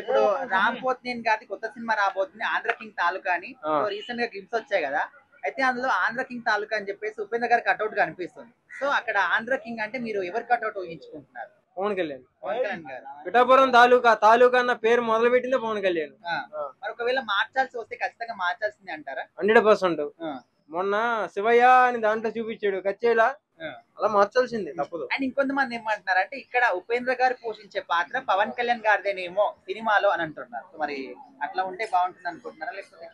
ఇప్పుడు రామ్ పోతినేని గారి కొత్త సినిమా రాబోతుంది ఆంధ్ర కింగ్ తాలూకా అని. రీసెంట్ గా గ్లిమ్స్ వచ్చాయి కదా. అయితే అందులో ఆంధ్ర కింగ్ తాలూకా అని చెప్పేసి ఉపేంద్ర గారి కట్అవుట్ కనిపిస్తుంది. సో అక్కడ ఆంధ్ర కింగ్ అంటే మీరు ఎవరి కట్అవుట్ ఊహించుకుంటున్నారు? పవన్ కళ్యాణ్. పవన్ కళ్యాణ్ గారు. పిఠాపురం తాలూకా అన్న పేరు మొదలు పెట్టిందే పవన్ కళ్యాణ్. మరి ఒకవేళ మార్చాల్సి వస్తే ఖచ్చితంగా మార్చాల్సిందే అంటారా? 100%. మొన్న శివయ్య అని దాంట్లో చూపించాడు కచ్చేలా, అలా మార్చాల్సిందే, తప్పదు. అండ్ ఇంకొంతమంది ఏమంటున్నారు అంటే ఇక్కడ ఉపేంద్ర గారు పోషించే పాత్ర పవన్ కళ్యాణ్ గారిదేనేమో సినిమాలో అని అంటున్నారు. మరి అట్లా ఉంటే బాగుంటుంది అనుకుంటున్నారా లేకపోతే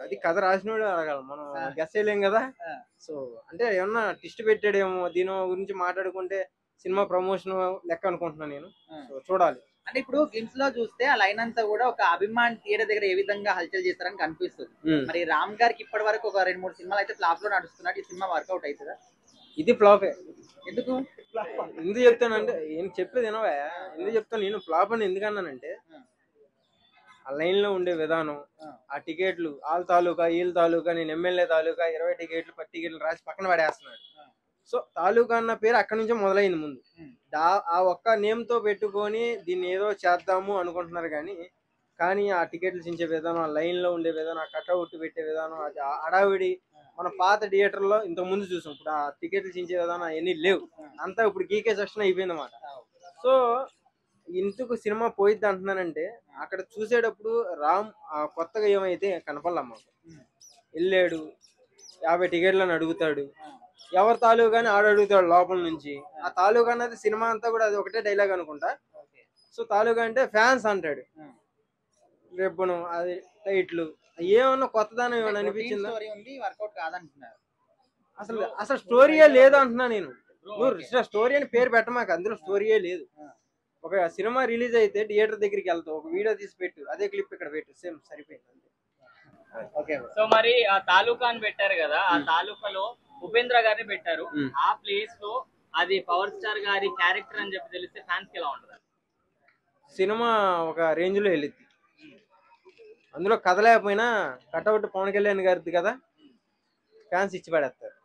అది కథ రాసినోడు అడగాలి, మనం గెస్ చేయలేం కదా. సో అంటే ఏమన్నా ట్విస్ట్ పెట్టాడేమో, దీని గురించి మాట్లాడుకుంటే సినిమా ప్రమోషన్ లెక్క అనుకుంటున్నాను నేను. చూడాలి. అంటే ఇప్పుడు గిమ్స్ లో చూస్తే ఆ లైన్ అంతా కూడా ఒక అభిమాన్ థియేటర్ దగ్గర ఏ విధంగా హల్చల్ చేస్తారని కనిపిస్తుంది. మరి రామ్ గారికి ఇప్పటి వరకు ఒక 2-3 సినిమాలు అయితే ఫ్లాప్ లో నడుస్తున్నాడు. ఈ సినిమా వర్కౌట్ అవుతుందా? ఇది ఫ్లాపే. ఎందుకు చెప్తానంటే ఏం చెప్పేది వినవా? ఎందుకు చెప్తాను నేను ఫ్లాప్ అని ఎందుకన్నానంటే, ఆ లైన్ లో ఉండే విధానం, ఆ టికెట్లు వాళ్ళ తాలూకా వీళ్ళ తాలూకా, నేను ఎమ్మెల్యే తాలూకా 20 టికెట్లు 10 టికెట్లు రాసి పక్కన పడేస్తున్నాడు. సో తాలూకా అన్న పేరు అక్కడి నుంచే మొదలైంది. ముందు ఆ ఒక్క నేమ్ తో పెట్టుకొని దీన్ని ఏదో చేద్దాము అనుకుంటున్నారు కానీ ఆ టికెట్లు చించే విధానం, ఆ లైన్ లో ఉండే విధానం, ఆ కట్అవుట్ పెట్టే విధానం, అది అడావిడి మన పాత థియేటర్ లో ఇంతకు ముందు చూసాం. ఇప్పుడు ఆ టికెట్లు చించే విధానం అవన్నీ లేవు, అంతా ఇప్పుడు గీకే సెక్షన్ అయిపోయింది అన్నమాట. సో ఇందుకు సినిమా పోయిద్ది అంటున్నానంటే, అక్కడ చూసేటప్పుడు రామ్ కొత్తగా ఏమైతే కనపడలే మాకు. వెళ్ళాడు 50 టికెట్లను అడుగుతాడు, ఎవరి తాలూకా అని అడుగుతాడు లోపల నుంచి. ఆ తాలూకా అన్నది సినిమా అంతా కూడా అది ఒకటే డైలాగ్ అనుకుంటా. సో తాలూకా అంటే ఫ్యాన్స్ అంటాడు, రేపు అది టైట్లు ఏమన్నా కొత్తదానం ఏమన్నా అనిపించిందా? అసలు స్టోరీయే లేదు అంటున్నా నేను. నువ్వు స్టోరీ అని పేరు పెట్టమాక, అందులో స్టోరీయే లేదు. ఒక సినిమా రిలీజ్ అయితే థియేటర్ దగ్గరికి వెళ్తావు, ఒక వీడియో తీసి పెట్టు, అదే క్లిప్ ఇక్కడ పెట్టు, సేమ్ సరిపోయింది. సో మరి ఆ తాలూకా అని పెట్టారు కదా, ఆ తాలూకాలో ఉపేంద్ర గారిని పెట్టారు. ఆ ప్లేస్ లో అది పవర్ స్టార్ గారి క్యారెక్టర్ అని చెప్పి తెలిస్తే ఫ్యాన్స్ కి ఎలా ఉంటుంది? సినిమా ఒక రేంజ్ లో వెళ్ళింది. అందులో కథ లేకపోయినా కట్అవుట్ పవన్ కళ్యాణ్ గారిది కదా, ఫ్యాన్స్ ఇచ్చి పడేస్తారు.